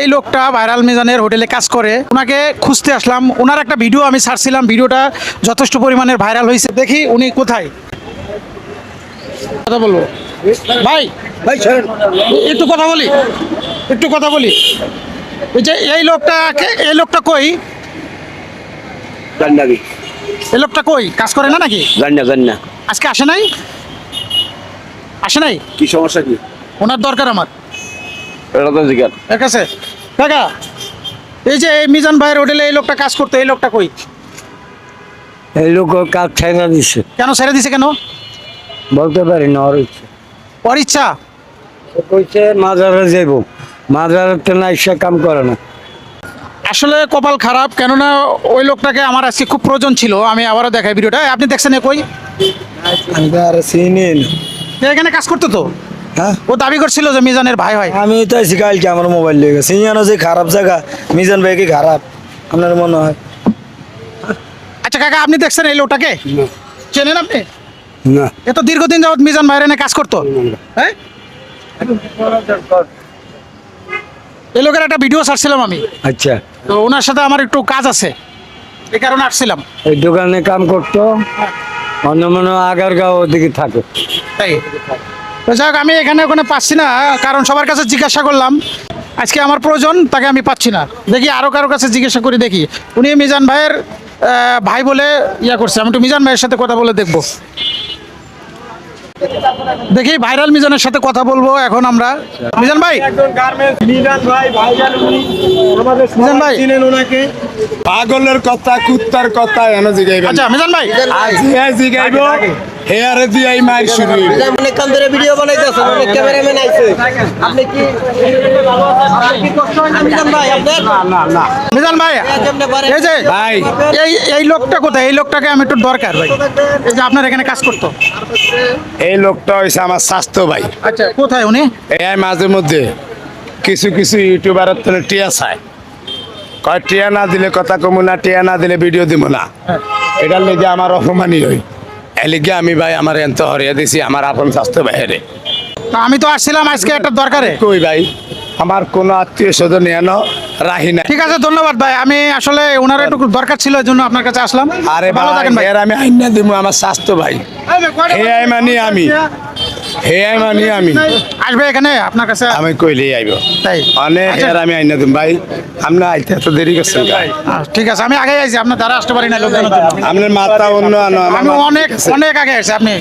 এই লোকটা ভাইরাল মিজানের হোটেলে কাজ করে, ওনাকে খুঁজতে আসলাম। ওনার একটা ভিডিও আমি ছাড়ছিলাম, ভিডিওটা যথেষ্ট পরিমাণের ভাইরাল হয়েছে। দেখি উনি কোথায়, কথা বলবো। ভাই ভাই একটু কথা বলি, একটু কথা বলি। এই যে এই লোকটা কই, জান্নাবি এই লোকটা কই, কাজ করে না নাকি? জান্না আজকে আসে নাই? আসে নাই? কি সমস্যা কি? ওনার দরকার আমার। এটা তো জিজ্ঞাসা ঠিক আছে কাকা, এই যে এই মিজান ভাইয়ের হোটেলে এই লোকটা কাজ করতে, এই লোকটা কই? এই লোক কাজ ছেড়ে দিছে। কেন ছেড়ে দিছে কেন? বলতে পারি না, ওর ইচ্ছে। ওর ইচ্ছা? কইছে মাজারে যাইব, মাজারে তো না ইচ্ছা কাম করে না। আসলে কপাল খারাপ, কেননা ওই লোকটাকে আমার আজকে খুব প্রয়োজন ছিল। আমি আবারও দেখাই ভিডিওটা, আপনি দেখছেন কই? আর চিনি না। সে এখানে কাজ করতো তো, হ্যাঁ, ও দাবি করছিল যে মিজানের ভাই হয়। আমি তাই কালকে আমার মোবাইল লিয়ে গেছি। ইয়ানো যে খারাপ জায়গা, মিজান ভাই কি খারাপ আপনার মনে হয়? আচ্ছা কাকা, আপনি দেখছেন এই লোকটাকে? চেনেন আপনি? না। এ তো দীর্ঘদিন যাবত মিজান ভাইয়ের এনে কাজ করতো। হ্যাঁ, এই লোকের একটা ভিডিও ছাড়ছিলাম আমি, আচ্ছা, তো ওনার সাথে আমার একটু কাজ আছে, এই কারণে আসছিলাম। এই দোকানে কাম করতো, অন্য মনে আগার গাঁও ওদিকে থাকে। তাই তো যাই হোক, আমি এখানে ওখানে পাচ্ছি না, কারণ সবার কাছে জিজ্ঞাসা করলাম। আজকে আমার প্রয়োজন, তাকে আমি পাচ্ছি না। দেখি আরও কারো কাছে জিজ্ঞাসা করি, দেখি উনি মিজান ভাইয়ের ভাই বলে ইয়া করছে। আমি একটু মিজান ভাইয়ের সাথে কথা বলে দেখবো। দেখি ভাইরাল মিজানের সাথে কথা বলবো এখন আমরা। মিজান ভাই, মিজান ভাই, পাগলের কথা, কুত্তার কথা এনে জিগাইবেন। আচ্ছা মিজান ভাই, আজ জিগাইব হেয়ারে দিয়াই মার শুরু হইব। অনেক কাম ধরে ভিডিও বানাইতেছেন, অনেক ক্যামেরাম্যান আইছে। আপনি কি কষ্ট হয় না মিজান ভাই আপনার? মিজান ভাই, কেমনে পারে? এই যে ভাই এই লোকটা কোথায়? এই লোকটাকে আমি একটু দরকার ভাই, এই যে আপনার এখানে কাজ করতো। এই লোকটা হইছে আমার স্বাস্থ্য ভাই। আচ্ছা কোথায় উনি? এই মাঝে মধ্যে কিছু কিছু ইউটিউবারের তো টিয়া চায়, কয় টিয়া না দিলে কথা কমু না, টিয়া না দিলে ভিডিও দিব না। এটার লেগে আমার অপমানই হই। এই লেগে আমি ভাই আমার এত হরিয়া দিছি আমার আপন স্বাস্থ্য ভাইরে। তা আমি তো আসছিলাম আজকে একটা দরকারে। কই ভাই, আমার কোনো আত্মীয় স্বজন এনো রাহি না। ঠিক আছে, ধন্যবাদ ভাই। আমি আসলে ওনার একটু দরকার ছিল, এই জন্য আপনার কাছে আসলাম। আরে ভালো থাকেন ভাই। এর আমি আইনা দিব আমার স্বাস্থ্য ভাই। হে আই মানি আমি, হে আই মানি আমি। আসবে এখানে আপনার কাছে? আমি কইলে আইব তাই অনেক আচ্ছা, এর আমি আইনা দিম ভাই। আমরা আইতে এত দেরি করছেন ভাই। ঠিক আছে, আমি আগে আইছি, আপনার দ্বারা আসতে পারি না লোকজনের জন্য। আপনার মাথা অন্য আনো, আমার আমি মাথা অনেক ঠিক আছে। অনেক আগে আসছি, আপনি